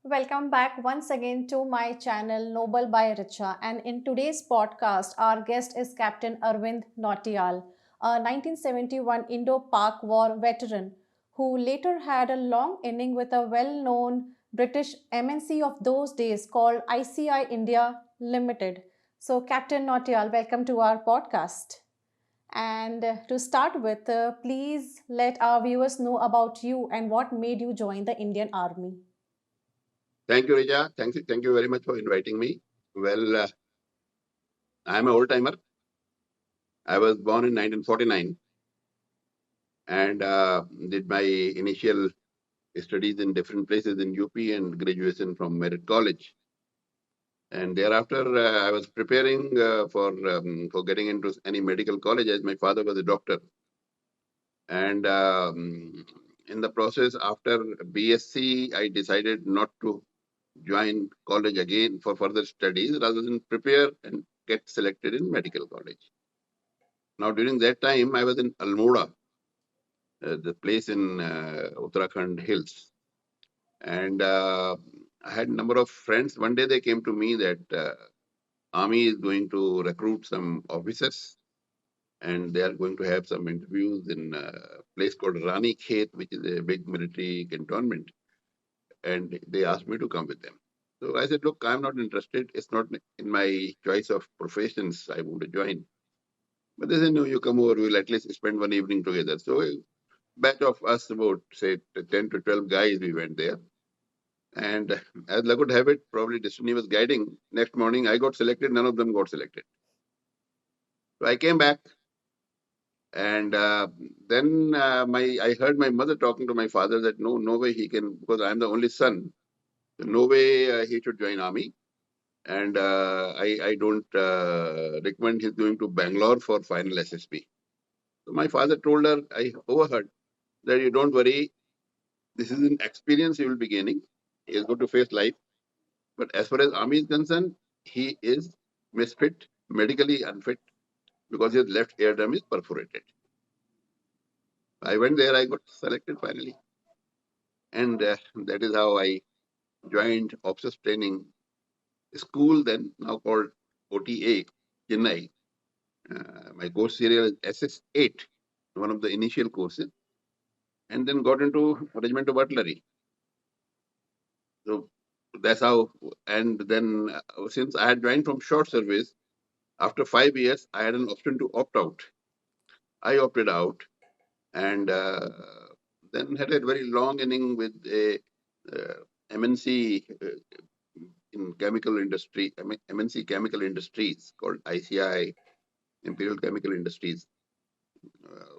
Welcome back once again to my channel Noble by Richa. And in today's podcast, our guest is Captain Arvind Nautiyal, a 1971 Indo-Pak War veteran who later had a long inning with a well-known British MNC of those days called ICI India Limited. So, Captain Nautiyal, welcome to our podcast. And to start with, please let our viewers know about you and what made you join the Indian Army. Thank you, Rija. Thank you very much for inviting me. Well, I'm an old timer. I was born in 1949 and did my initial studies in different places in UP and graduation from Merit College. And thereafter, I was preparing for getting into any medical college as my father was a doctor. And in the process, after BSc, I decided not to join college again for further studies rather than prepare and get selected in medical college. Now, during that time, I was in Almora, the place in Uttarakhand hills. And I had a number of friends. One day they came to me that army is going to recruit some officers and they are going to have some interviews in a place called Rani Khet, which is a big military cantonment. And they asked me to come with them. So I said, look, I'm not interested. It's not in my choice of professions I want to join. But they said, no, you come over, we'll at least spend one evening together. So a batch of us, about, say, 10 to 12 guys, we went there. And as luck would have it, probably destiny was guiding. Next morning, I got selected. None of them got selected. So I came back. And then I heard my mother talking to my father that no way he can, because I'm the only son. So no way he should join army. And I don't recommend his going to Bangalore for final SSB. So my father told her, I overheard, that you don't worry, this is an experience he will be gaining. He is going to face life. But as far as army is concerned, he is misfit, medically unfit, because his left eardrum is perforated. I went there, I got selected finally. And that is how I joined officers training school, then now called OTA, Chennai. My course serial is SS8, one of the initial courses, and then got into Regiment of Artillery. So that's how, and then since I had joined from short service, after 5 years, I had an option to opt out. I opted out and then had a very long inning with a MNC in chemical industry, MNC chemical industries called ICI Imperial Chemical Industries,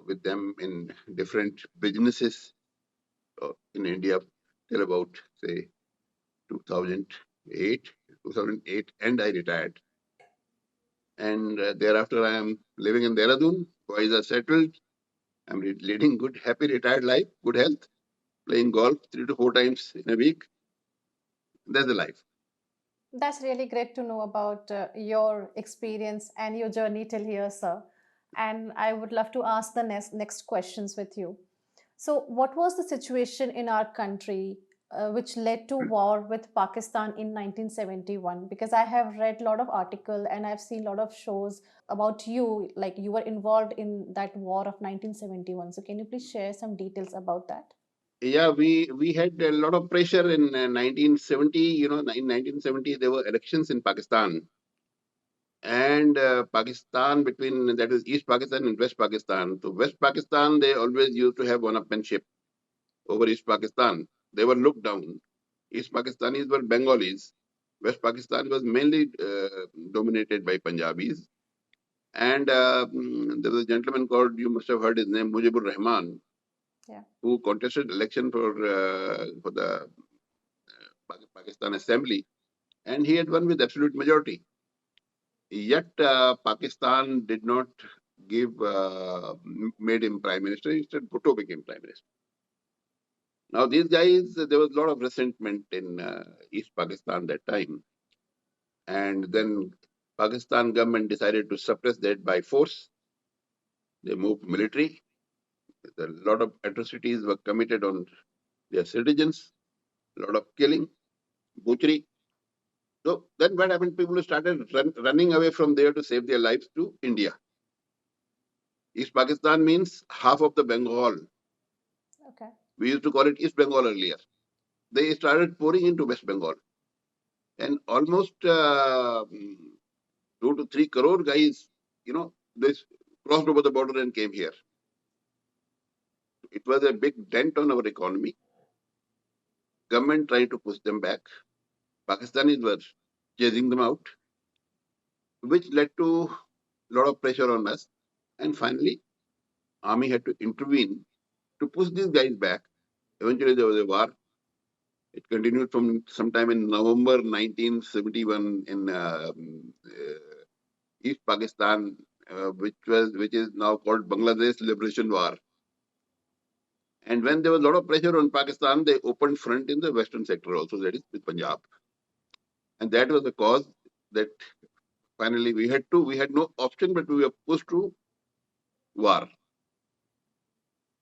with them in different businesses in India till about, say, 2008, and I retired. And thereafter, I am living in Dehradun. Boys are settled. I'm leading good, happy, retired life, good health, playing golf 3 to 4 times in a week. That's the life. That's really great to know about your experience and your journey till here, sir. And I would love to ask the next questions with you. So, what was the situation in our country which led to war with Pakistan in 1971? Because I have read a lot of article and I've seen a lot of shows about you, like you were involved in that war of 1971. So, can you please share some details about that? Yeah, we had a lot of pressure in 1970. You know, in 1970 there were elections in Pakistan, and Pakistan, between, that is, East Pakistan and West Pakistan. So West Pakistan, they always used to have one-upmanship over East Pakistan. They were looked down. East Pakistanis were Bengalis. West Pakistan was mainly dominated by Punjabis. And there was a gentleman called, you must have heard his name, Mujibur Rahman, Yeah. who contested election for the Pakistan Assembly, and he had won with absolute majority. Yet Pakistan did not made him prime minister. Instead, Bhutto became prime minister. Now these guys, there was a lot of resentment in East Pakistan that time, and then Pakistan government decided to suppress that by force. They moved military. A lot of atrocities were committed on their citizens. A lot of killing. butchery. So then what happened? People started running away from there to save their lives to India. East Pakistan means half of the Bengal. Okay. We used to call it East Bengal earlier. They started pouring into West Bengal. And almost 2 to 3 crore guys, they crossed over the border and came here. It was a big dent on our economy. Government tried to push them back. Pakistanis were chasing them out, which led to a lot of pressure on us. And finally, army had to intervene to push these guys back. Eventually, there was a war. It continued from sometime in November 1971 in East Pakistan, which is now called Bangladesh Liberation War. And when there was a lot of pressure on Pakistan, they opened front in the western sector also, that is with Punjab. And that was the cause that finally we had no option, but we were pushed to war.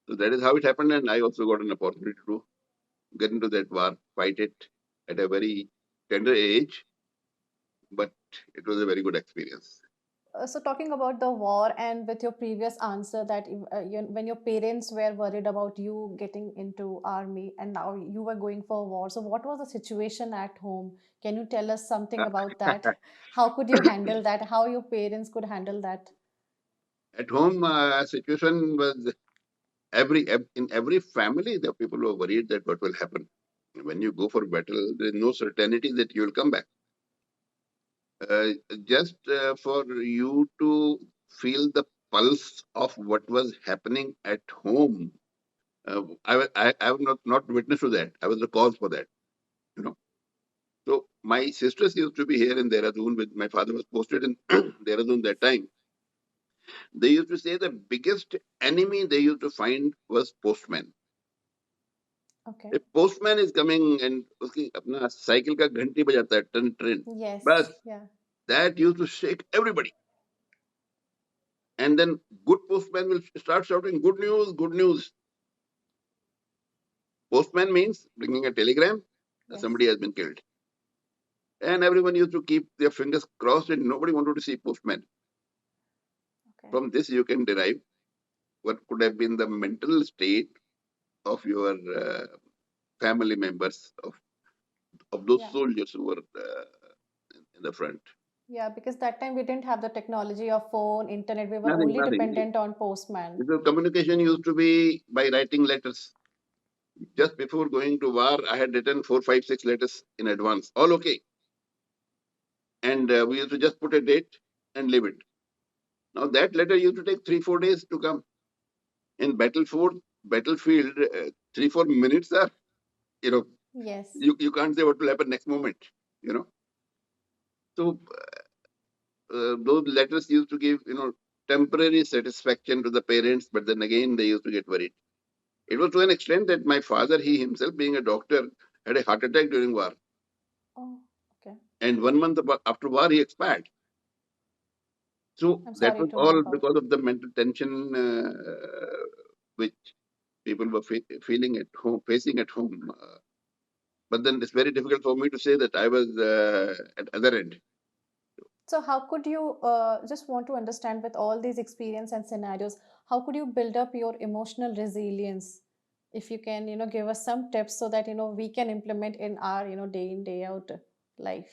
So that is how it happened. And I also got an opportunity to get into that war, fight it at a very tender age, but it was a very good experience. So talking about the war and with your previous answer that when your parents were worried about you getting into army and now you were going for war, so what was the situation at home? Can you tell us something about that? How could you handle that? How your parents could handle that? At home, situation was in every family, the people were worried that what will happen. When you go for battle, there is no certainty that you will come back. Uh, just for you to feel the pulse of what was happening at home. I have not witness to that. I was the cause for that. You know. So my sisters used to be here in Dehradun. With my father was posted in Dehradun that time. They used to say the biggest enemy they used to find was postman. Okay. A postman is coming and उसकी अपना cycle का घंटी बजाता है ton train. Yes. बस Yeah. that used to shake everybody. And then good postman will start shouting, good news, good news. Postman means bringing a telegram that Yes. somebody has been killed. And everyone used to keep their fingers crossed and nobody wanted to see postman. Okay. From this, you can derive what could have been the mental state of your family members, of those Yeah. soldiers who were in the front. Yeah, because that time we didn't have the technology of phone, internet. We were Nothing, only nothing. dependent on postman. Because communication used to be by writing letters. Just before going to war, I had written 4, 5, 6 letters in advance. All okay. And we used to just put a date and leave it. Now that letter used to take 3, 4 days to come. In battlefield, 3, 4 minutes are, you know, Yes. you can't say what will happen next moment, you know. So those letters used to give, temporary satisfaction to the parents, but then again they used to get worried. It was to an extent that my father, he himself being a doctor, had a heart attack during war. Oh, okay. And 1 month after war, he expired. So I'm that sorry was to know all about. because of the mental tension which people were feeling at home, facing at home. But then it's very difficult for me to say that I was at other end. So how could you just want to understand with all these experience and scenarios, how could you build up your emotional resilience? If you can, give us some tips so that, we can implement in our, day in, day out life.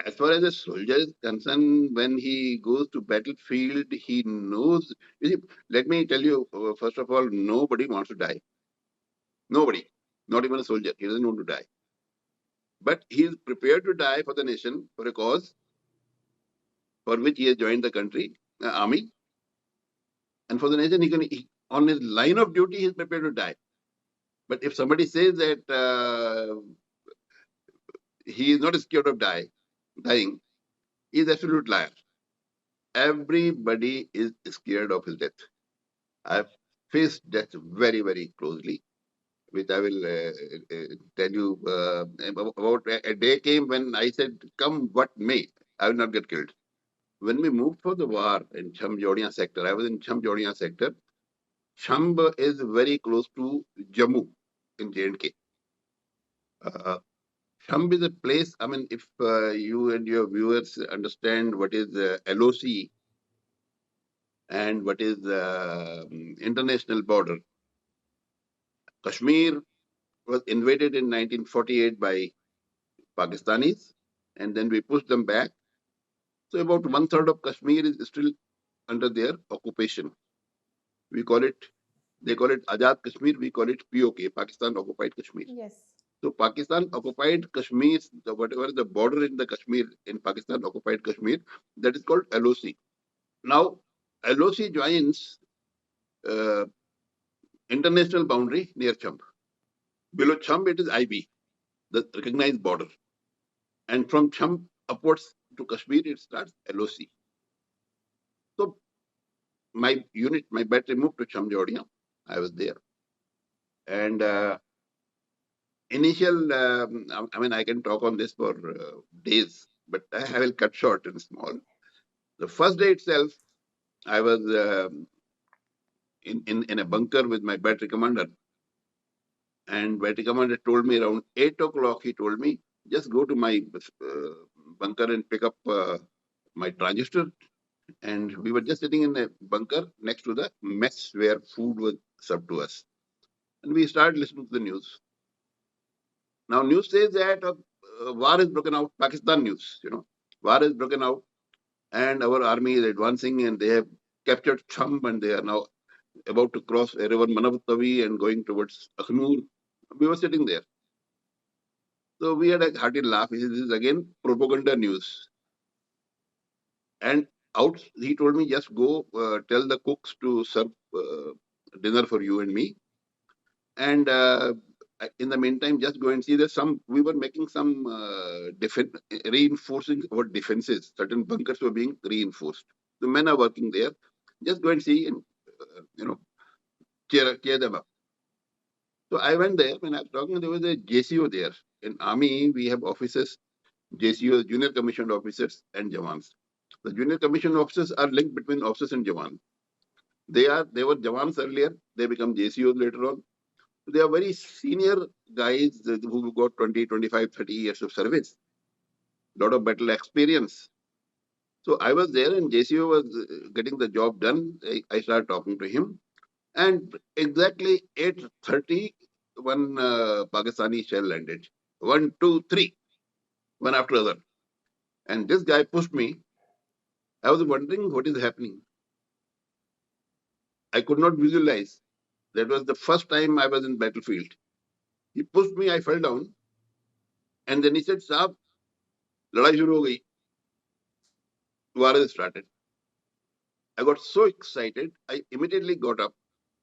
As far as a soldier is concerned, when he goes to battlefield, he knows. You see, let me tell you, first of all, nobody wants to die. Nobody, not even a soldier. He doesn't want to die. But he is prepared to die for the nation, for a cause for which he has joined the country, army. And for the nation, on his line of duty, he is prepared to die. But if somebody says that he is not scared of dying, he is absolute liar. Everybody is scared of his death. I've faced death very, very closely, which I will tell you about. A day came when I said, come what may, I will not get killed. When we moved for the war in Chamjodiya sector, I was in Chamjodiya sector. Chamb is very close to Jammu in J&K. Uh, Chumb is a place, I mean, if you and your viewers understand what is LOC and what is international border, Kashmir was invaded in 1948 by Pakistanis, and then we pushed them back. So about one third of Kashmir is still under their occupation. We call it, they call it Azad Kashmir, we call it POK, Pakistan Occupied Kashmir. Yes. So Pakistan occupied Kashmir, whatever the border in the Kashmir, in Pakistan occupied Kashmir, that is called LOC. Now, LOC joins uh, international boundary near Champ. Below Champ, it is IB, the recognized border. And from Champ upwards to Kashmir, it starts LOC. So my unit, my battery moved to Champ Jordia. I was there. And initial, I mean, I can talk on this for days, but I will cut short and small. The first day itself, I was in a bunker with my battery commander. And battery commander told me around 8 o'clock, he told me, just go to my bunker and pick up my transistor. And we were just sitting in a bunker next to the mess where food was served to us. And we started listening to the news. Now, news says that war is broken out, Pakistan news, war is broken out, and our army is advancing, and they have captured Chumb, and they are now about to cross a river Manavatavi and going towards Akhnur. We were sitting there. So we had a hearty laugh. This is again propaganda news. And out, he told me, just go tell the cooks to serve dinner for you and me. And in the meantime, just go and see that we were making some reinforcing our defenses. Certain bunkers were being reinforced. The men are working there. Just go and see and, cheer them up. So I went there. When I was talking, there was a JCO there. In Army, we have officers, JCOs, junior commissioned officers and Jawans. The junior commissioned officers are linked between officers and Jawan. They were Jawans earlier. They become JCOs later on. They are very senior guys who got 20, 25, 30 years of service. Lot of battle experience. So I was there and JCO was getting the job done. I started talking to him. And exactly 8:30, one Pakistani shell landed. One, two, three, one after the other. And this guy pushed me. I was wondering what is happening. I could not visualize. That was the first time I was in battlefield. He pushed me, I fell down. And then he said, Saab, ladai shuru ho gayi. War has started. I got so excited, I immediately got up.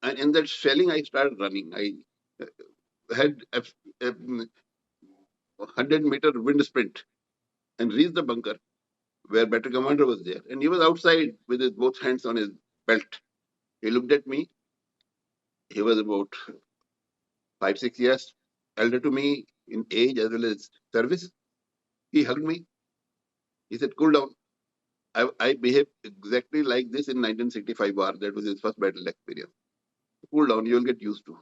And in that shelling, I started running. I had a 100-meter wind sprint and reached the bunker where battery commander was there. And he was outside with his both hands on his belt. He looked at me. He was about 5, 6 years elder to me in age as well as service. He hugged me. He said, cool down. I behaved exactly like this in 1965 war. That was his first battle experience. Cool down, you'll get used to.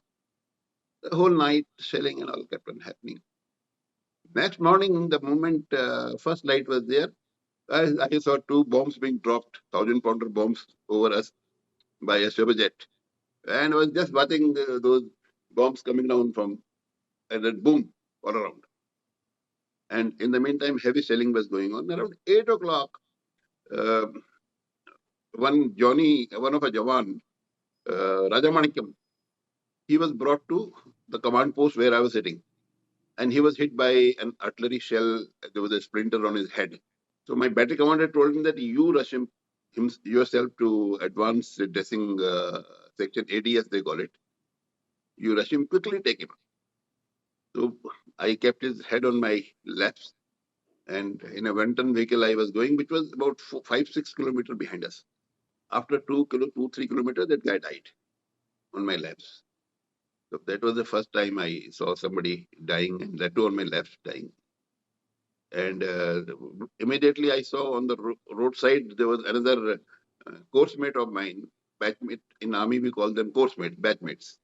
The whole night, shelling and all kept on happening. Next morning, the moment first light was there, I saw 2 bombs being dropped, 1,000-pounder bombs over us by a Subajet. And I was just watching those bombs coming down from, and then boom, all around. And in the meantime, heavy shelling was going on. Around 8 o'clock, uh, one of a Jawan, Rajamanikam, he was brought to the command post where I was sitting. And he was hit by an artillery shell. There was a splinter on his head. So my battery commander told him that you rush yourself to advanced dressing section ADS, they call it. You rush him, quickly take him. So I kept his head on my laps. And in a one-ton vehicle I was going, which was about 5, 6 kilometers behind us. After 3 kilometers, that guy died on my laps. So that was the first time I saw somebody dying, and that too on my laps dying. And immediately I saw on the roadside, there was another course mate of mine, batchmate. In army, we call them course mates, batchmates.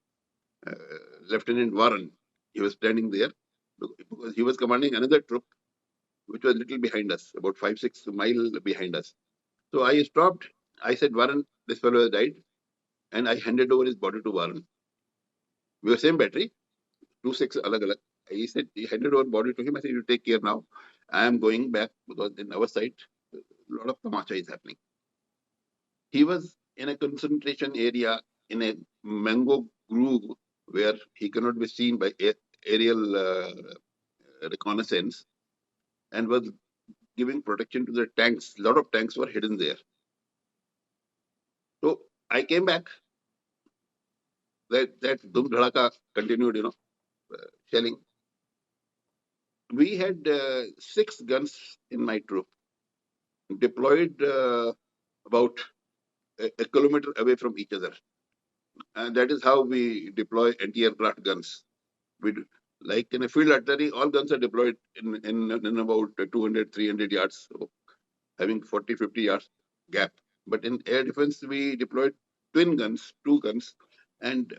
Lieutenant Warren, he was standing there. because he was commanding another troop which was little behind us, about 5-6 miles behind us. So I stopped. I said, Varun, this fellow has died, and I handed over his body to Varun. We were same battery, 2-6 alag alag. He said he handed over body to him. I said, you take care now. I am going back because in our side, a lot of tamacha is happening. He was in a concentration area in a mango grove where he cannot be seen by aerial reconnaissance and was giving protection to the tanks. A lot of tanks were hidden there. So I came back. That Dum Dhalaka continued, shelling. We had 6 guns in my troop deployed about a kilometer away from each other. And that is how we deploy anti-aircraft guns. We do, like in a field artillery, all guns are deployed in about 200, 300 yards, so having 40, 50 yards gap. But in air defense, we deployed twin guns, 2 guns, and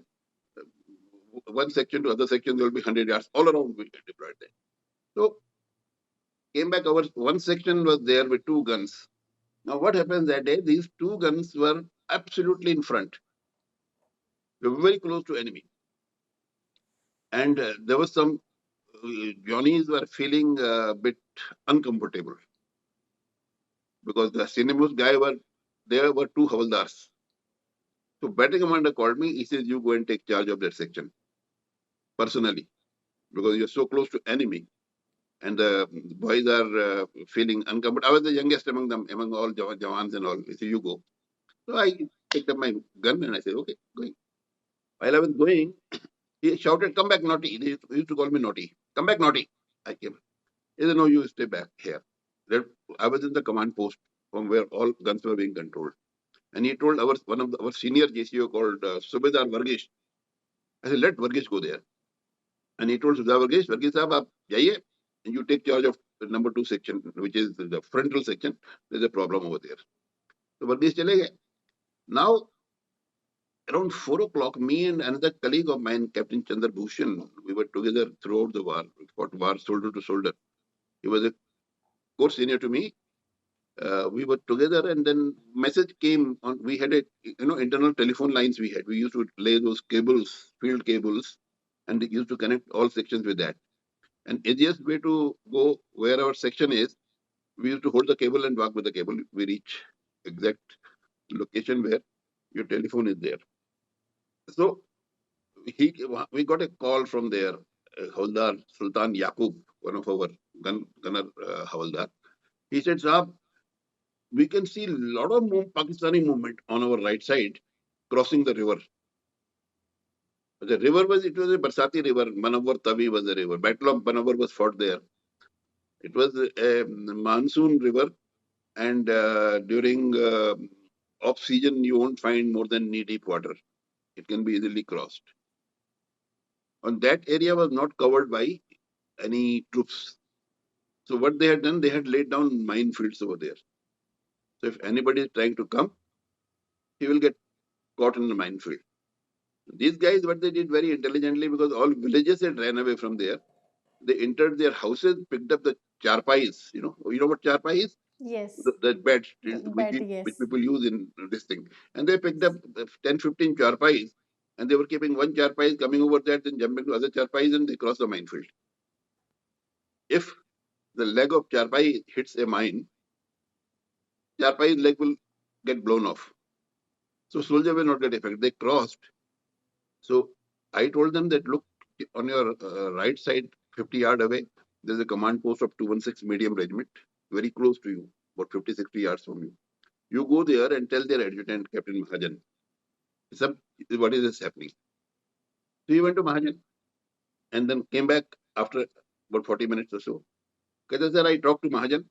one section to other section, there will be 100 yards. All around we deployed there. So came back, our one section was there with 2 guns. Now what happens that day, these 2 guns were absolutely in front. They were very close to enemy. And there was some Johnnies were feeling a bit uncomfortable because the cinemas guy there were 2 havaldars. So battery commander called me. He says, you go and take charge of that section personally because you're so close to enemy. And the boys are feeling uncomfortable. I was the youngest among them, among all Jawans and all. He said, you go. So I picked up my gun and I said, okay, going. While I was going, he shouted, come back, naughty. He used to call me naughty. Come back, naughty. I came. He said, no, you stay back here. I was in the command post from where all guns were being controlled. And he told one of our senior JCO called Subedar Varghese. I said, let Varghese go there. And he told Subedar Varghese, Varghese sahab, aap jaiye, and you take charge of the number 2 section, which is the frontal section. There's a problem over there. So Varghese chale gaye. Now, around 4 o'clock, me and another colleague of mine, Captain Chandra Bhushan, we were together throughout the war. We fought war shoulder to shoulder. He was a course senior to me. We were together, and then message came on. We had internal telephone lines. We used to lay those cables, field cables, and they used to connect all sections with that. And easiest way to go where our section is, we used to hold the cable and walk with the cable. We reach exact location where your telephone is there. So we got a call from there, Havaldar Sultan Yaqub, one of our gunner Havaldar. He said, Saab, we can see a lot of Pakistani movement on our right side crossing the river. The river was a Barsati river. Manawar Tavi was the river. Battle of Manawar was fought there. It was a monsoon river, and during off season, you won't find more than knee deep water. It can be easily crossed. And that area was not covered by any troops. So what they had done, they had laid down minefields over there. So if anybody is trying to come, he will get caught in the minefield. These guys, what they did very intelligently, because all villages had ran away from there, they entered their houses, picked up the charpais. You know what charpai is? Yes. The bed Bed, which yes. people use in this thing. And they picked up 10, 15 charpais, and they were keeping one charpai coming over that, then jumping to other charpais, and they crossed the minefield. If the leg of charpai hits a mine, charpai's leg will get blown off. So soldier will not get affected. They crossed. So I told them that, look, on your right side, 50 yards away, there's a command post of 216 medium regiment, very close to you, about 50, 60 yards from you. You go there and tell their adjutant, Captain Mahajan, what is this happening? So he went to Mahajan and then came back after about 40 minutes or so. Because I talked to Mahajan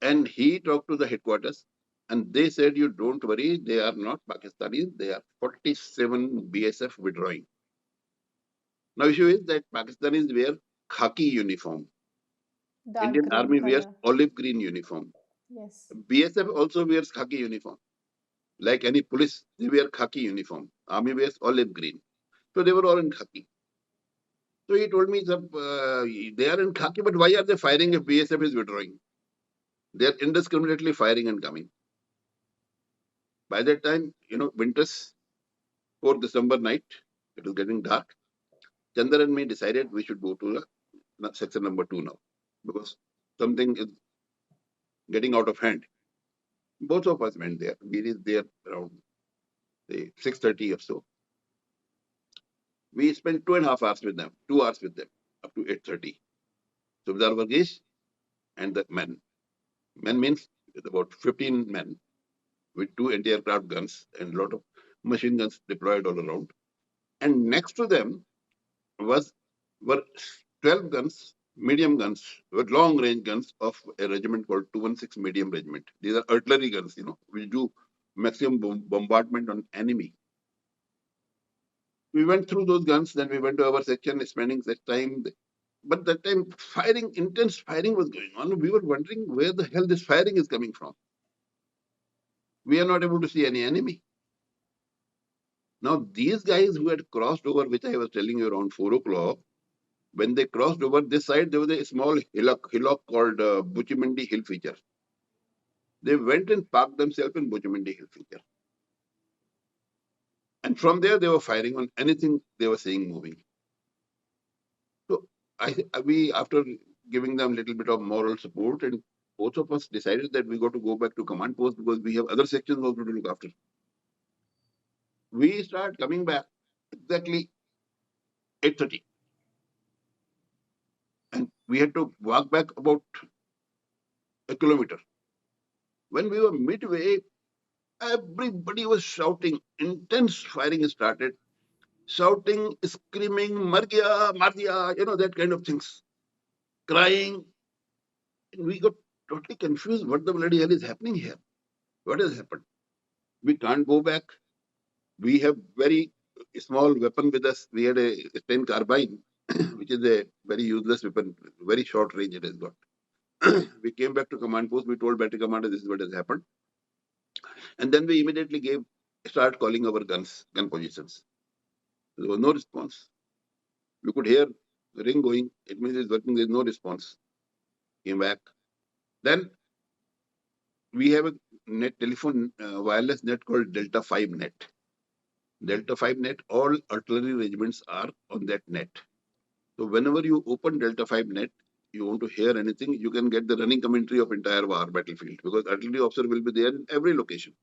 and he talked to the headquarters, and they said, you don't worry, they are not Pakistanis, they are 47 BSF withdrawing. Now issue is that Pakistanis wear khaki uniform. Dark Indian green Army wears color. olive green uniform. Yes. BSF also wears khaki uniform. Like any police, they wear khaki uniform. Army wears olive green. So they were all in khaki. So he told me, "Sir, they are in khaki, but why are they firing if BSF is withdrawing? They are indiscriminately firing and coming." By that time, winters, 4th December night, it was getting dark. Chandar and me decided we should go to section number 2 now, because something is getting out of hand. Both of us went there. We reached there around, say, 6:30 or so. We spent 2.5 hours with them, 2 hours with them, up to 8:30. Subedar Varghese and the men. Men means about 15 men with 2 anti-aircraft guns and a lot of machine guns deployed all around. And next to them were 12 guns, medium guns, were long range guns of a regiment called 216 Medium Regiment. These are artillery guns, which do maximum bombardment on enemy. We went through those guns, then we went to our section, spending that time. But that time, intense firing was going on. We were wondering where the hell this firing is coming from. We are not able to see any enemy. Now, these guys who had crossed over, which I was telling you around 4 o'clock, when they crossed over this side, there was a small hillock called Buchimandi Hill Feature. They went and parked themselves in Buchimandi Hill Feature. And from there, they were firing on anything they were seeing moving. So we, after giving them a little bit of moral support, and both of us decided that we got to go back to command post because we have other sections also to look after. We start coming back exactly 8:30. And we had to walk back about a kilometer. When we were midway, everybody was shouting. Intense firing started. Shouting, screaming, Margia, Mardia, that kind of things. Crying. And we got totally confused. What the bloody hell is happening here? What has happened? We can't go back. We have very small weapon with us. We had a 10 carbine, which is a very useless weapon, very short range it has got. We came back to command post. We told battery commander this is what has happened. And then we immediately start calling our gun positions. There was no response. We could hear the ring going. It means it's working. There's no response. Came back. Then we have a net telephone wireless net called Delta 5 net. Delta 5 net, all artillery regiments are on that net. So whenever you open Delta 5 net, you want to hear anything, you can get the running commentary of entire war battlefield because artillery officer will be there in every location.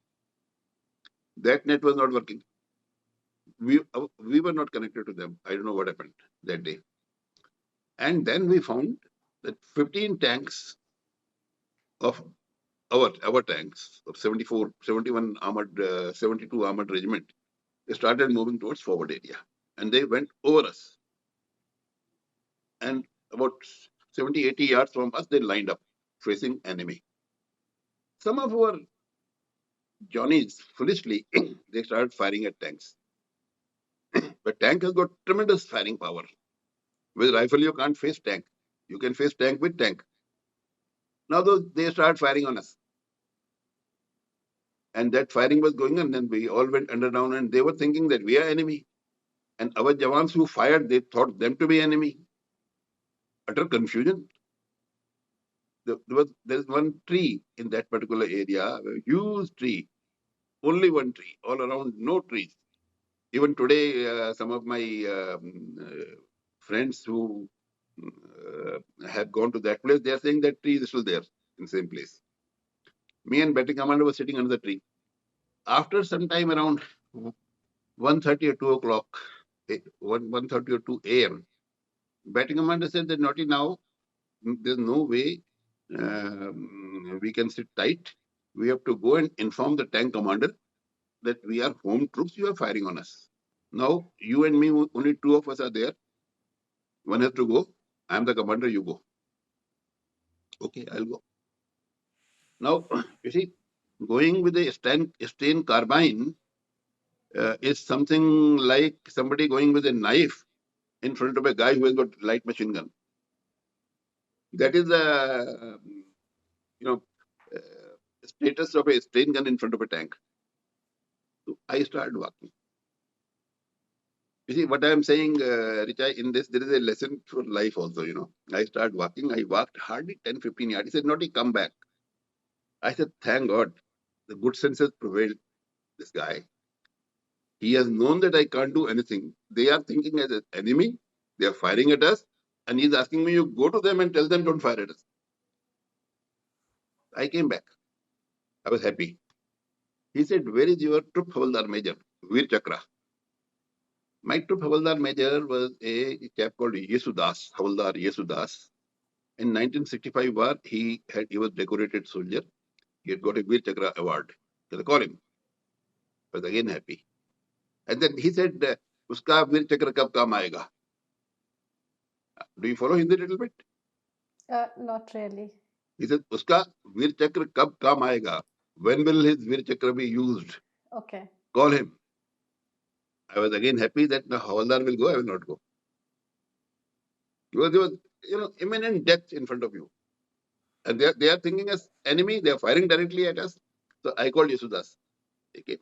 That net was not working. We were not connected to them. I don't know what happened that day. And then we found that 15 tanks of our tanks of 74, 71 armored, 72 armored regiment, they started moving towards forward area. And they went over us. And about 70, 80 yards from us, they lined up facing enemy. Some of our Johnnies, foolishly, they started firing at tanks. But tank has got tremendous firing power. With rifle, you can't face tank. You can face tank with tank. Now they started firing on us. And that firing was going on, and we all went underground, and they were thinking that we are enemy. And our Jawans who fired, they thought them to be enemy. Utter confusion. There's one tree in that particular area, a huge tree, only one tree, all around no trees. Even today, some of my friends who have gone to that place, they are saying that tree is still there in the same place. Me and battery commander was sitting under the tree. After some time around 1:30 or 2 o'clock, 1:30 or 2 a.m., battery commander said that Naughty, now there's no way we can sit tight. We have to go and inform the tank commander that we are home troops, you are firing on us. Now, you and me, only two of us are there. One has to go. I am the commander, you go. Okay, I'll go. Now, you see, going with a Stain carbine is something like somebody going with a knife in front of a guy who has got light machine gun. That is the status of a Stain gun in front of a tank. So I started walking. You see, what I am saying, Richa, in this, there is a lesson for life also, I start walking, I walked hardly 10, 15 yards. He said, Naughty, come back. I said, thank God, the good senses prevailed. This guy, he has known that I can't do anything. They are thinking as an enemy. They are firing at us. And he's asking me, you go to them and tell them don't fire at us. I came back. I was happy. He said, where is your troop Havaldar Major, Veer Chakra? My troop Havaldar Major was a chap called Yesudas, Havaldar Yesudas. In 1965 war, he was decorated soldier. He had got a Veer Chakra award. So they called him. I was again happy. And then he said, Uska Veer Chakra kab kaam aayega? Do you follow Hindi a little bit? Not really. He said, Uska Veer Chakra kab kaam aayega? When will his Veer Chakra be used? Okay. Call him. I was again happy that the Havaldar will go, I will not go. Because there was, imminent death in front of you. And they are thinking as enemy, they are firing directly at us. So I called Yesudas. Okay.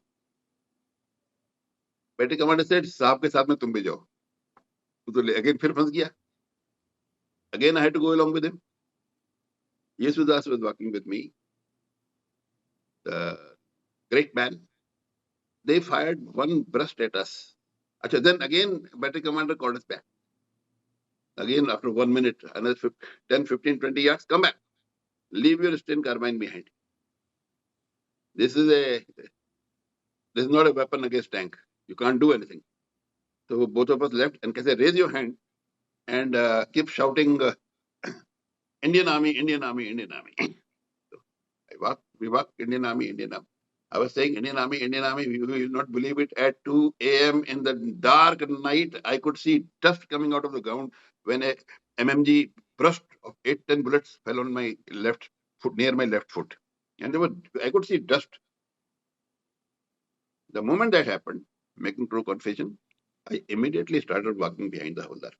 Petty commander said, साहब के साथ में तुम भी जाओ. तो again फिर फंस गया. Again I had to go along with him. Yesudas was walking with me. The great man. They fired one burst at us. Achha, then again battery commander called us back. Again after 1 minute, another 10, 15, 20 yards, come back. Leave your Sten carbine behind. This is not a weapon against tank. You can't do anything. So both of us left and said, raise your hand and keep shouting, Indian Army, Indian Army, Indian Army. So we walked, Indian Army, Indian Army. I was saying, Indian Army, Indian Army. You will not believe it. At 2 a.m. in the dark night, I could see dust coming out of the ground when a MMG burst of 8, 10 bullets fell on my left foot, near my left foot. And I could see dust. The moment that happened, making true confession, I immediately started walking behind the Havaldar.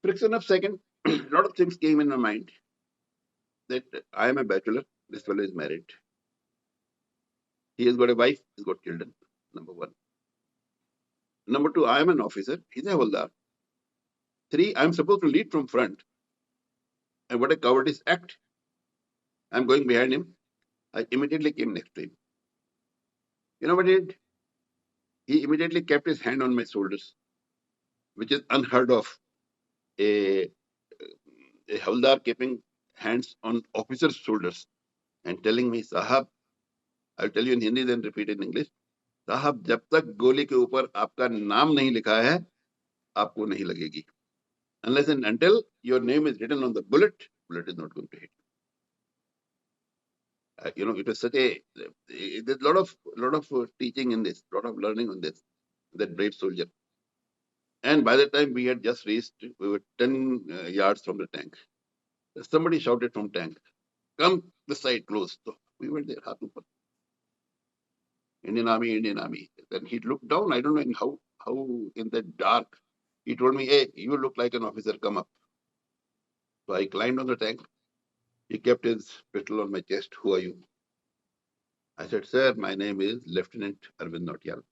Friction of second, a lot of things came in my mind. That I am a bachelor, this fellow is married. He has got a wife, he's got children, number one. Number two, I am an officer, he's a Havaldar. 3, I'm supposed to lead from front. And what a cowardice act. I'm going behind him. I immediately came next to him. You know what he did? He immediately kept his hand on my shoulders, which is unheard of. A Havaldar keeping hands on officer's shoulders and telling me, Sahab, I'll tell you in Hindi, then repeat in English. साहब जब तक गोली के ऊपर आपका नाम नहीं लिखा है आपको नहीं लगेगी. Unless and until your name is written on the bullet is not going to hit you. It was such there's a lot of teaching in this, lot of learning on this, that brave soldier. And by the time we had just reached, we were 10 yards from the tank. Somebody shouted from tank, come this side close. So we were there, Indian Army, Indian Army. Then he looked down, I don't know how in the dark, he told me, hey, you look like an officer, come up. So I climbed on the tank. He kept his pistol on my chest. Who are you? I said, sir, my name is Lieutenant Arvind Nautiyal.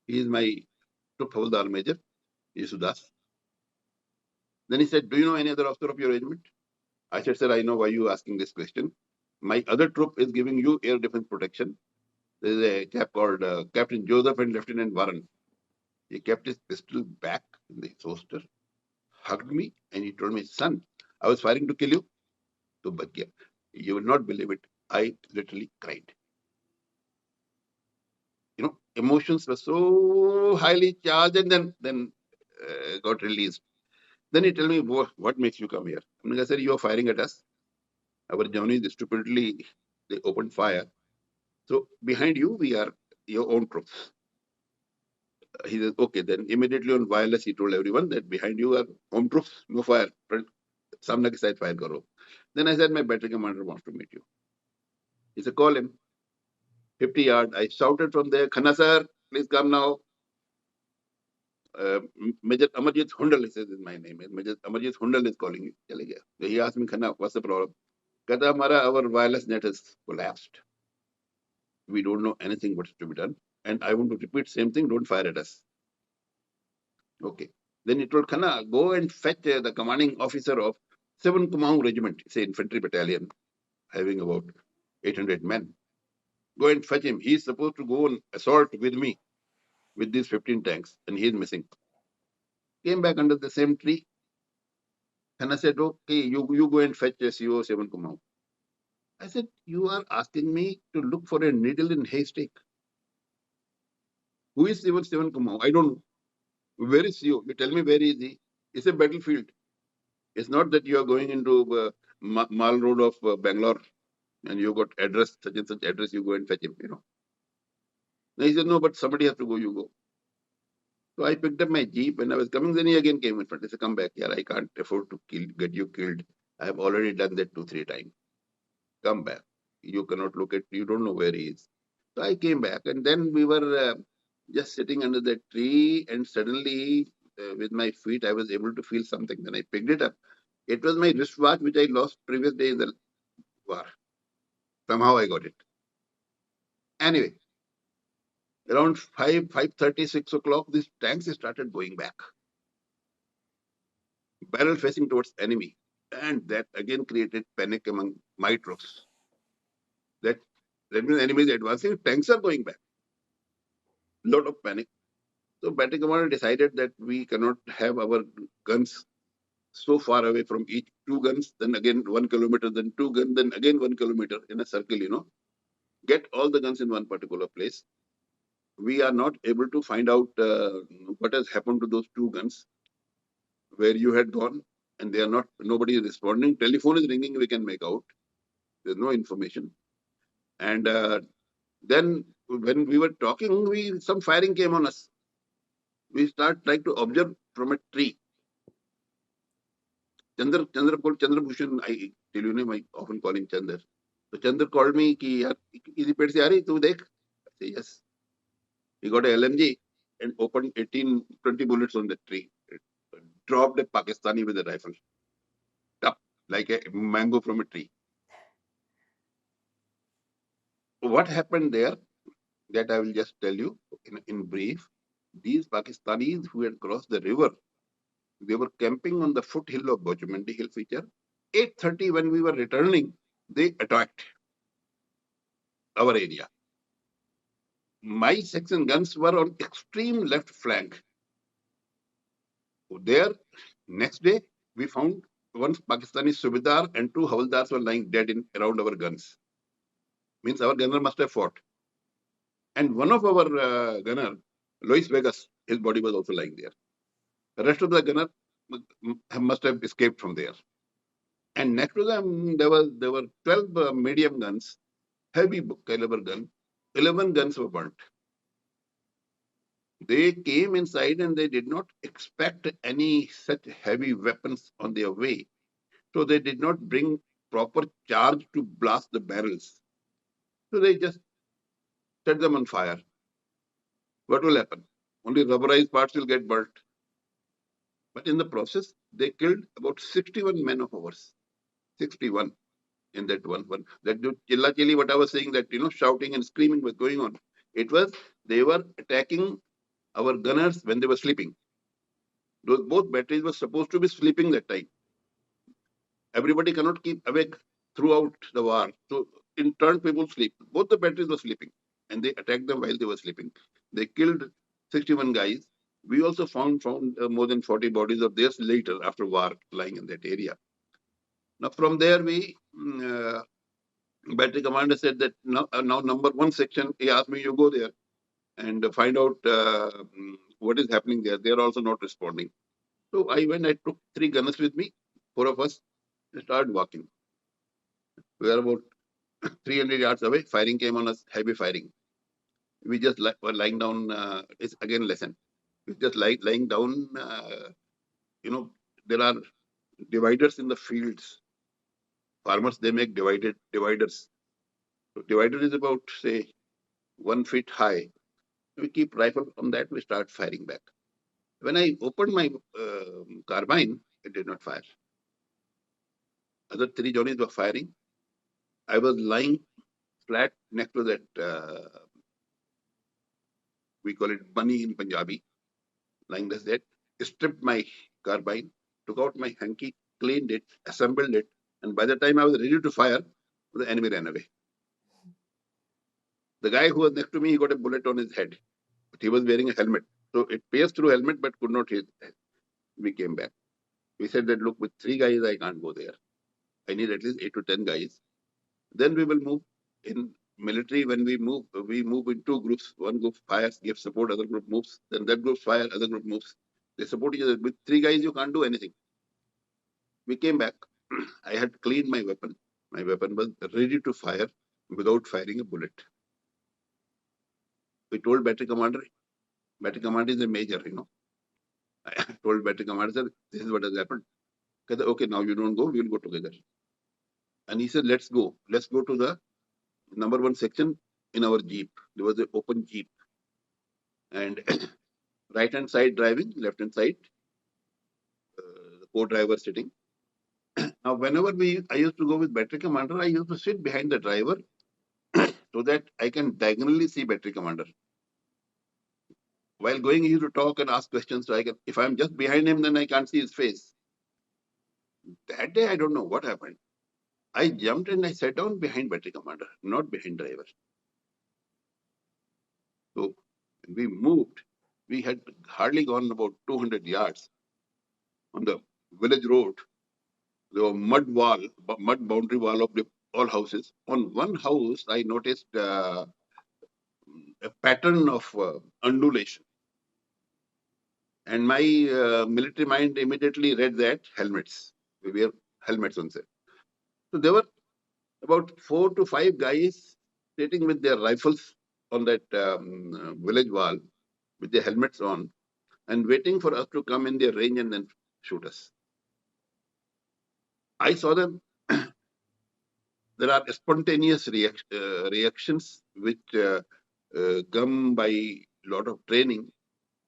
He is my troop Havaldar Major, Yesudas. Then he said, do you know any other officer of your regiment? I said, sir, I know why you are asking this question. My other troop is giving you air defense protection. There is a chap called Captain Joseph and Lieutenant Warren. He kept his pistol back in the holster, hugged me, and he told me, son, I was firing to kill you. So, but yeah, you will not believe it. I literally cried. Emotions were so highly charged and then got released. Then he told me, what makes you come here? I said, you are firing at us. Our Johnnies stupidly, they opened fire. So behind you, we are your own troops. He said, okay, then immediately on wireless, he told everyone that behind you are home troops, no fire. Samna ke side fire karo. Then I said, my battery commander wants to meet you. He said, call him. 50 yards. I shouted from there, Khanna sir, please come now. Major Amarjit Hundal, he says is my name. Major Amarjit Hundal is calling you. Chale gaya. So he asked me, Khanna, what's the problem? Kata, our wireless net has collapsed. We don't know anything what's to be done. and I want to repeat same thing, don't fire at us. Okay. Then he told Khanna, go and fetch the commanding officer of 7th Kumaon Regiment, it's an infantry battalion having about 800 men. Go and fetch him. He's supposed to go on assault with me with these 15 tanks, and he's missing. Came back under the same tree. Khanna said, okay, you go and fetch a CO 7 Kumaon. I said, you are asking me to look for a needle in haystack. Who is 7 Kumaon? I don't know. Where is CO? You tell me where is he? It's a battlefield. It's not that you are going into Mall Road of Bangalore and you got address, such and such address, you go and fetch him, And he said, no, but somebody has to go, you go. So I picked up my Jeep. When I was coming, then he again came in front. He said, come back here. I can't afford to get you killed. I have already done that 2-3 times. Come back. You cannot look at, you don't know where he is. So I came back, and then we were just sitting under the tree, and suddenly with my feet, I was able to feel something. Then I picked it up. It was my wristwatch, which I lost previous day in the war. Somehow I got it. Anyway, around 5:30, 6 o'clock, these tanks started going back, barrel facing towards enemy. And that again created panic among my troops. That means enemy is advancing, tanks are going back. Lot of panic. So battery commander decided that we cannot have our guns so far away from each, 2 guns, then again 1 kilometer, then 2 guns, then again 1 kilometer in a circle, Get all the guns in one particular place. We are not able to find out what has happened to those 2 guns, where you had gone, and they are not, nobody is responding. Telephone is ringing, we can make out. There's no information. And then when we were talking, some firing came on us. We start trying to observe from a tree. Chandra Bhushan, I tell you name, I often call him Chandra. So Chandra called me, ki, yaar, easy पेड़ से आ रही तू देख. I say, yes. He got a LMG and opened 18, 20 bullets on the tree. It dropped a Pakistani with a rifle. Up, like a mango from a tree. What happened there, that I will just tell you in brief. These Pakistanis who had crossed the river, they were camping on the foothill of Bojumandi Hill feature. 8:30 when we were returning, they attacked our area. My section guns were on extreme left flank. There, next day, we found one Pakistani Subedar and 2 Havaldars were lying dead around our guns. Means our gunner must have fought. And one of our gunner, Lois Vegas, his body was also lying there. The rest of the gunner must have escaped from there. And next to them, there were 12 medium guns, heavy caliber gun. 11 guns were burnt. They came inside and they did not expect any such heavy weapons on their way. So they did not bring proper charge to blast the barrels. So they just set them on fire. What will happen? Only rubberized parts will get burnt. But in the process, they killed about 61 men of ours. 61 in that one. That chilla chilli, what I was saying, that shouting and screaming was going on. It was, they were attacking our gunners when they were sleeping. Those both batteries were supposed to be sleeping that time. Everybody cannot keep awake throughout the war. So in turn, people sleep. Both the batteries were sleeping, and they attacked them while they were sleeping. They killed 61 guys. We also found more than 40 bodies of theirs later after war lying in that area. Now from there, battery commander said that now number 1 section, he asked me, you go there and find out what is happening there. They are also not responding. So I went, I took 3 gunners with me, 4 of us, and started walking. We were about 300 yards away. Firing came on us, heavy firing. We just were lying down. It's again lesson. We just lying down. There are dividers in the fields. Farmers, they make dividers. So divider is about, say, 1 feet high. We keep rifle on that. We start firing back. When I opened my carbine, it did not fire. Other 3 Johnnies were firing. I was lying flat next to that we call it bunny in Punjabi, lying like that, stripped my carbine, took out my hanky, cleaned it, assembled it, and by the time I was ready to fire, the enemy ran away. The guy who was next to me, he got a bullet on his head, but he was wearing a helmet. So it pierced through helmet, but could not hit. We came back. We said that, look, with 3 guys, I can't go there. I need at least 8 to 10 guys. Then we will move. In military. When we move in 2 groups. One group fires, gives support, other group moves. Then that group fires, other group moves. They support each other. With 3 guys, you can't do anything. We came back. I had cleaned my weapon. My weapon was ready to fire without firing a bullet. We told battery commander is a major, I told battery commander, sir, this is what has happened. He said, okay, now you don't go, we will go together. And he said, let's go. Let's go to the number 1 section in our jeep. There was an open jeep. And right hand side driving, left hand side, the co-driver sitting. Now, whenever I used to go with battery commander, I used to sit behind the driver so that I can diagonally see battery commander. While going, he used to talk and ask questions. So if I'm just behind him, then I can't see his face. That day, I don't know what happened. I jumped and I sat down behind battery commander, not behind driver. So when we moved, we had hardly gone about 200 yards on the village road. There was mud boundary wall of all houses. On one house, I noticed a pattern of undulation. And my military mind immediately read that helmets. We wear helmets on set. So there were about 4 to 5 guys sitting with their rifles on that village wall with their helmets on and waiting for us to come in their range and then shoot us. I saw them. There are spontaneous reactions which come by a lot of training.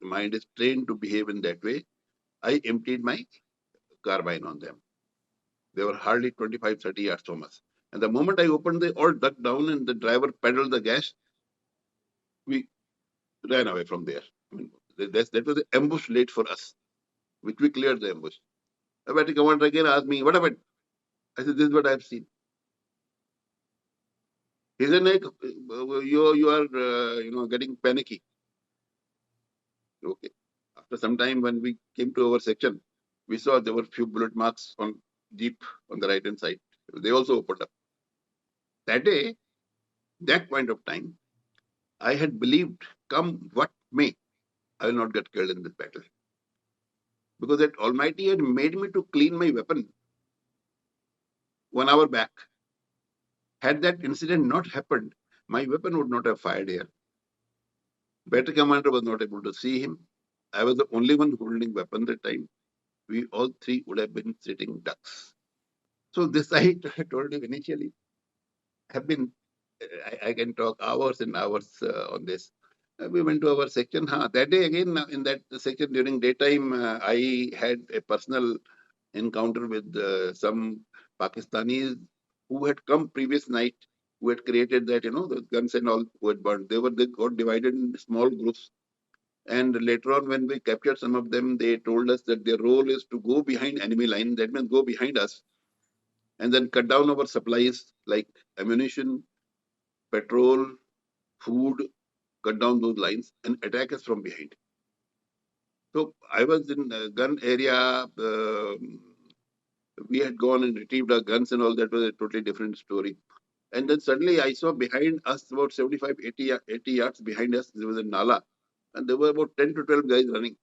The mind is trained to behave in that way. I emptied my carbine on them. They were hardly 25, 30 yards from us. And the moment I opened, they all ducked down and the driver pedaled the gas. We ran away from there. I mean, that was the ambush laid for us, which we cleared the ambush. The battery commander again asked me, what happened? I said, this is what I've seen. He said, you are getting panicky. Okay. After some time, when we came to our section, we saw there were few bullet marks on jeep on the right hand side. They also opened up. That day, that point of time, I had believed, come what may, I will not get killed in this battle. Because that Almighty had made me to clean my weapon 1 hour back. Had that incident not happened, my weapon would not have fired here. Battery commander was not able to see him. I was the only one holding weapon that time. We all 3 would have been sitting ducks. So this I told you initially. Have been, I can talk hours and hours on this. We went to our section. That day again, in that section during daytime, I had a personal encounter with some Pakistanis who had come previous night, who had created that, the guns and all who had burned. They got divided in small groups. And later on, when we captured some of them, they told us that their role is to go behind enemy line. That means go behind us and then cut down our supplies like ammunition, petrol, food, cut down those lines and attack us from behind. So I was in gun area. We had gone and retrieved our guns and all. That was a totally different story. And then suddenly I saw behind us, about 75, 80 yards behind us, there was a nala. And there were about 10 to 12 guys running.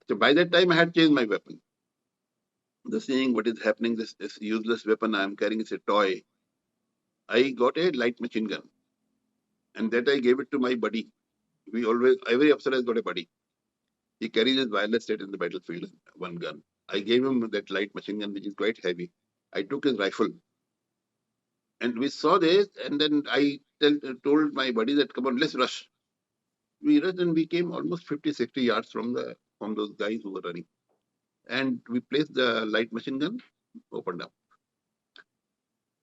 So by that time, I had changed my weapon. The seeing what is happening, this useless weapon I am carrying is a toy. I got a light machine gun. And that I gave it to my buddy. Every officer has got a buddy. He carries his wireless set in the battlefield, one gun. I gave him that light machine gun, which is quite heavy. I took his rifle. And we saw this, and then I told my buddy that, come on, let's rush. We rushed and we came almost 50, 60 yards from those guys who were running. And we placed the light machine gun, opened up.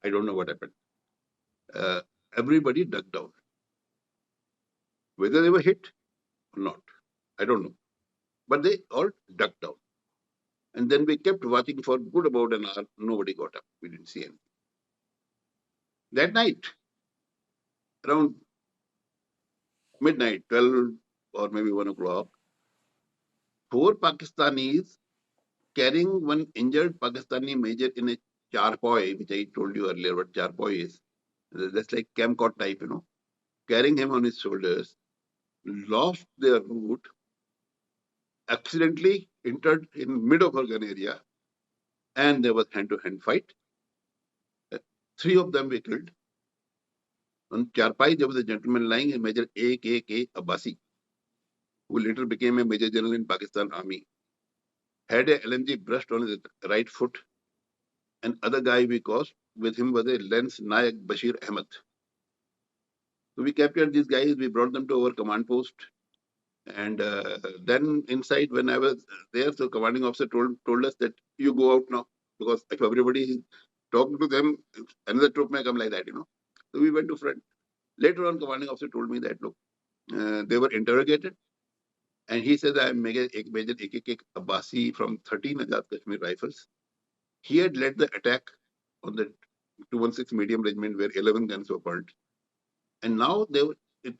I don't know what happened. Everybody ducked down. Whether they were hit, or not. I don't know. But they all ducked down. And then we kept watching for good about an hour. Nobody got up. We didn't see anything. That night, around midnight, 12 or maybe 1 o'clock, 4 Pakistanis carrying one injured Pakistani major in a charpoi, which I told you earlier what charpoi is. That's like camcot type, carrying him on his shoulders, lost their route, accidentally entered in mid of our gun area, and there was hand-to-hand fight. 3 of them we killed. On charpai, there was a gentleman lying, a Major A.K.K. Abbasi, who later became a Major General in Pakistan Army, had a LMG brushed on his right foot. And other guy we caused with him was a Lance Nayak Bashir Ahmed. So we captured these guys, we brought them to our command post. And then inside, when I was there, the commanding officer told us that you go out now, because if everybody is talking to them, another troop may come like that, So we went to front. Later on, commanding officer told me that, look, they were interrogated. And he said, I am Major A.K.K. Abbasi from 13 Azad Kashmir Rifles. He had led the attack on the 216 medium regiment where 11 guns were burnt. And now they were,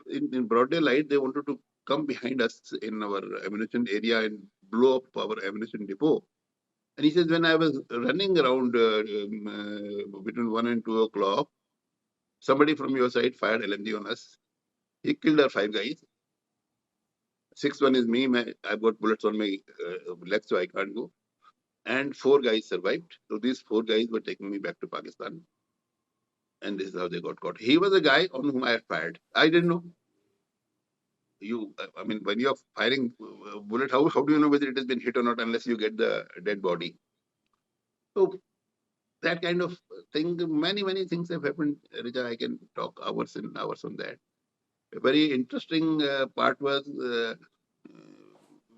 in broad daylight, they wanted to come behind us in our ammunition area and blow up our ammunition depot. And he says, when I was running around between 1 and 2 o'clock, somebody from your side fired LMG on us. He killed our 5 guys. 6th one is me. I've got bullets on my legs, so I can't go. And 4 guys survived. So these 4 guys were taking me back to Pakistan. And this is how they got caught. He was a guy on whom I had fired. I didn't know. When you're firing a bullet, how do you know whether it has been hit or not unless you get the dead body? So that kind of thing, many things have happened, Richa. I can talk hours and hours on that. A very interesting part was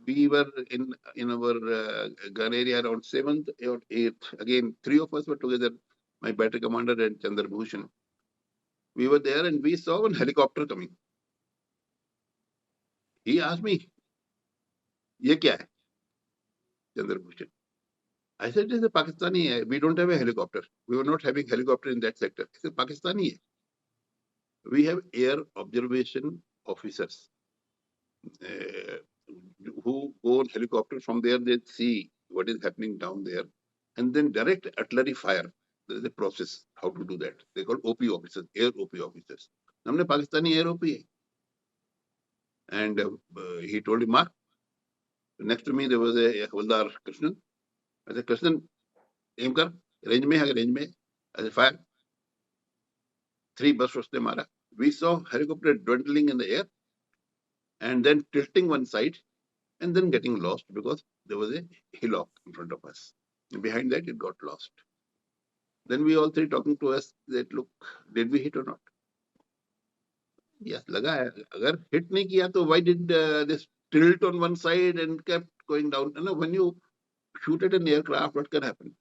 we were in our gun area around 7th or 8th. Again, 3 of us were together, my battery commander and Chandra Bhushan. We were there and we saw one helicopter coming. He asked me, "Ye kya hai?" Chandra Bhushan. I said, "It's a Pakistani. We don't have a helicopter. We were not having helicopter in that sector. It's a Pakistani. We have air observation officers who go on helicopter. From there, they see what is happening down there. And then direct artillery fire. There is a process how to do that. They call OP officers, air OP officers. हमने Pakistani air OP है. And he told him, Mark, next to me there was a Havaldar Krishnan. I said, Krishnan, aim kar, range mein hai, range mein. I said, fire. 3 bursts उसने मारा. We saw helicopter dwindling in the air and then tilting one side and then getting lost because there was a hillock in front of us. And behind that, it got lost. Then we all 3 talking to us that, look, did we hit or not? Yes, laga hai. Agar hit nahi kiya, to why did this tilt on one side and kept going down? When you shoot at an aircraft, what can happen?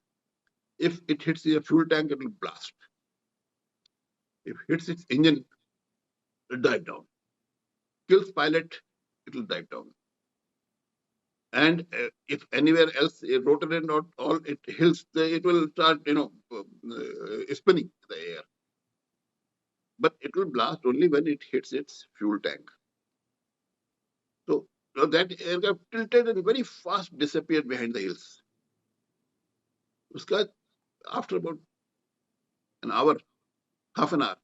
If it hits the fuel tank, it will blast. If it hits its engine, it will dive down. Kills pilot, it will dive down. And if anywhere else, a rotor and not all, it hills, it will start, spinning the air. But it will blast only when it hits its fuel tank. So that aircraft tilted and very fast disappeared behind the hills. Uska, after about an hour, half an hour,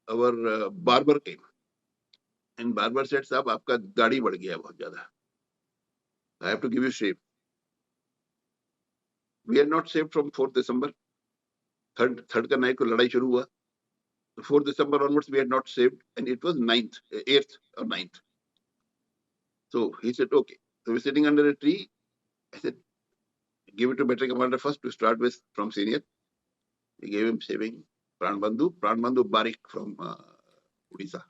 our barber came. And barber said, "Sahab, आपका दाढ़ी बढ़ गया बहुत ज़्यादा. I have to give you shave." We are not saved from 4th December. Third का night को लड़ाई शुरू हुआ. 4th December onwards, we had not saved, and it was 9th, 8th or 9th. So he said, okay. So we're sitting under a tree. I said, give it to battery commander first to start with from senior. We gave him shaving. Pranbandhu Barik from Odisha.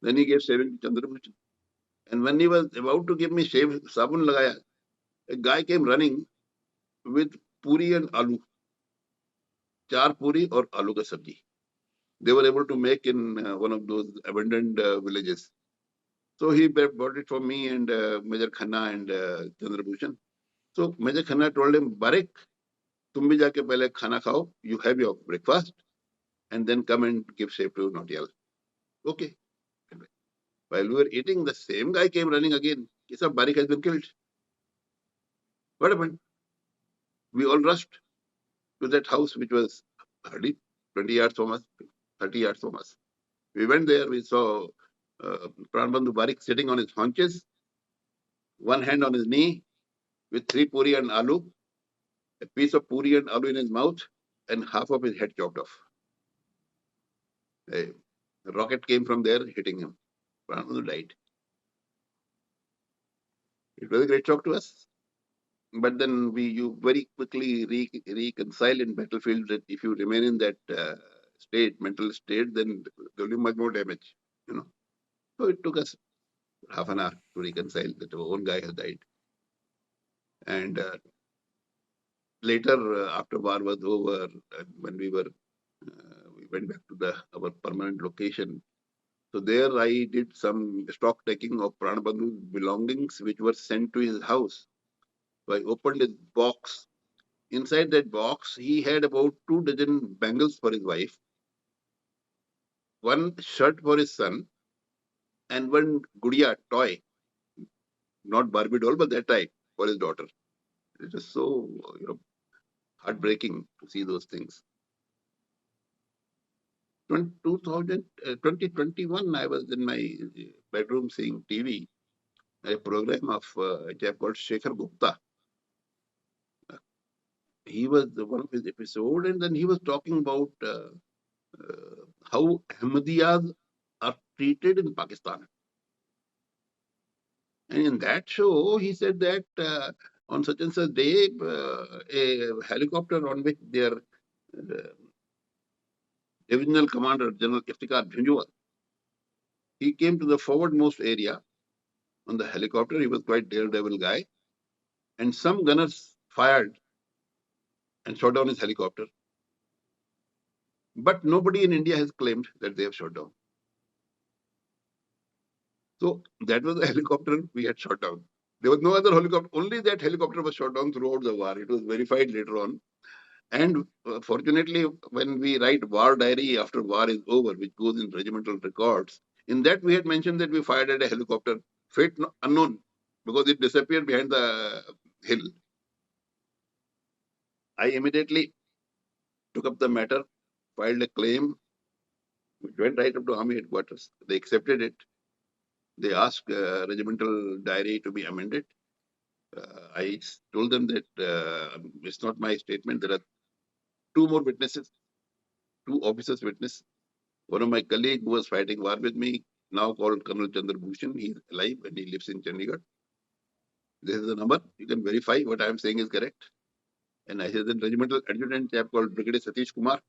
Then he gave shaving to Chandrabhushan. And when he was about to give me shave, sabun lagaya, a guy came running with puri and aloo. 4 puri or aloo ka sabji. They were able to make in one of those abandoned villages. So he bought it for me and Major Khanna and Chandrabhushan. So Major Khanna told him, Barik, तुम भी जाके पहले खाना खाओ, you have your breakfast, and then come and give shape to Nautiyal. Okay. While we were eating, the same guy came running again. He said, Barik has been killed. What happened? We all rushed to that house, which was hardly 20 yards from us, 30 yards from us. We went there, we saw Pranbandhu Barik sitting on his haunches, one hand on his knee, with 3 puri and aloo, a piece of puri and aloo in his mouth, and half of his head chopped off. A rocket came from there, hitting him. Pranbandhu died. It was a great shock to us. But then you very quickly reconcile in battlefield that if you remain in that mental state, then there will be much more damage. So it took us half an hour to reconcile that our own guy has died. And later, after war was over, when we went back to our permanent location. So there I did some stock taking of Pranabandhu's belongings, which were sent to his house. So I opened his box. Inside that box, he had about 2 dozen bangles for his wife, one shirt for his son, and one gudiya toy, not Barbie doll, but that type for his daughter. It is so heartbreaking to see those things. 2021, I was in my bedroom seeing TV, a program of a chap called Shekhar Gupta. He was one of his episode, and then he was talking about how Ahmadiyas are treated in Pakistan. And in that show, he said that on such and such day, a helicopter on which their divisional commander, General Iftikhar Bhinjua, he came to the forwardmost area on the helicopter. He was quite daredevil guy. And some gunners fired and shot down his helicopter. But nobody in India has claimed that they have shot down. So that was the helicopter we had shot down. There was no other helicopter. Only that helicopter was shot down throughout the war. It was verified later on. And fortunately, when we write war diary after war is over, which goes in regimental records, in that we had mentioned that we fired at a helicopter, fate unknown, because it disappeared behind the hill. I immediately took up the matter, filed a claim, which went right up to army headquarters. They accepted it. They asked regimental diary to be amended. I told them that it's not my statement. There are 2 more witnesses, 2 officers witness. One of my colleagues who was fighting war with me, now called Colonel Chandrabhushan, he's alive and he lives in Chandigarh. This is the number. You can verify what I am saying is correct. And I said the regimental adjutant chap called Brigadier Satish Kumar.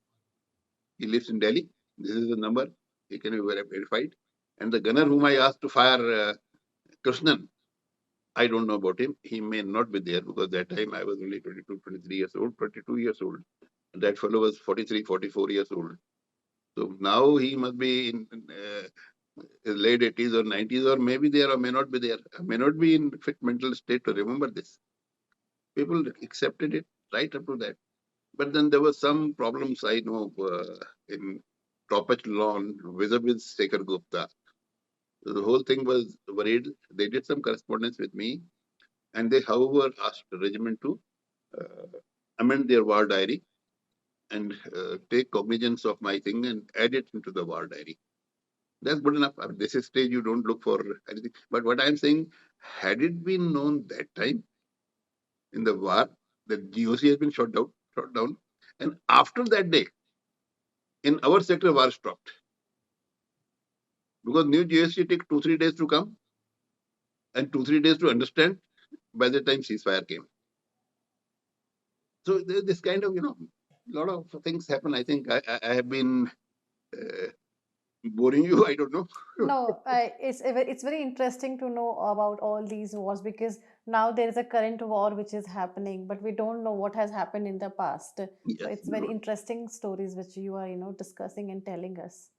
He lives in Delhi. This is the number. He can be verified. And the gunner whom I asked to fire Krishnan, I don't know about him. He may not be there because that time I was only 22, 23 years old, 22 years old. And that fellow was 43, 44 years old. So now he must be in his late 80s or 90s, or maybe there or may not be there. May not be in fit mental state to remember this. People accepted it right up to that. But then there were some problems I know in Topach Lawn vis-a-vis Shekhar Gupta. So the whole thing was worried. They did some correspondence with me, and they, however, asked the regiment to amend their war diary and take cognizance of my thing and add it into the war diary. That's good enough. At this stage, you don't look for anything. But what I'm saying, had it been known that time in the war that GOC has been shot down, and after that day, in our sector, war stopped. Because new GST took 2-3 days to come and 2-3 days to understand by the time ceasefire came. So there's this kind of, a lot of things happen. I think I have been boring you. I don't know. No, it's very interesting to know about all these wars because now there is a current war which is happening, but we don't know what has happened in the past. So Yes, it's you very don't. interesting stories which you are discussing and telling us.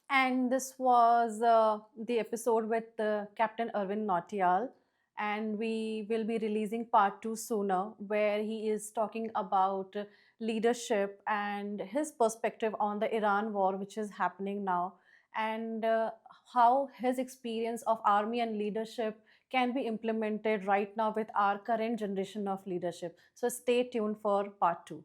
And this was the episode with Captain Arvind Nautiyal. And we will be releasing part two sooner, where he is talking about leadership and his perspective on the Iran war, which is happening now, and how his experience of army and leadership can be implemented right now with our current generation of leadership. So stay tuned for part two.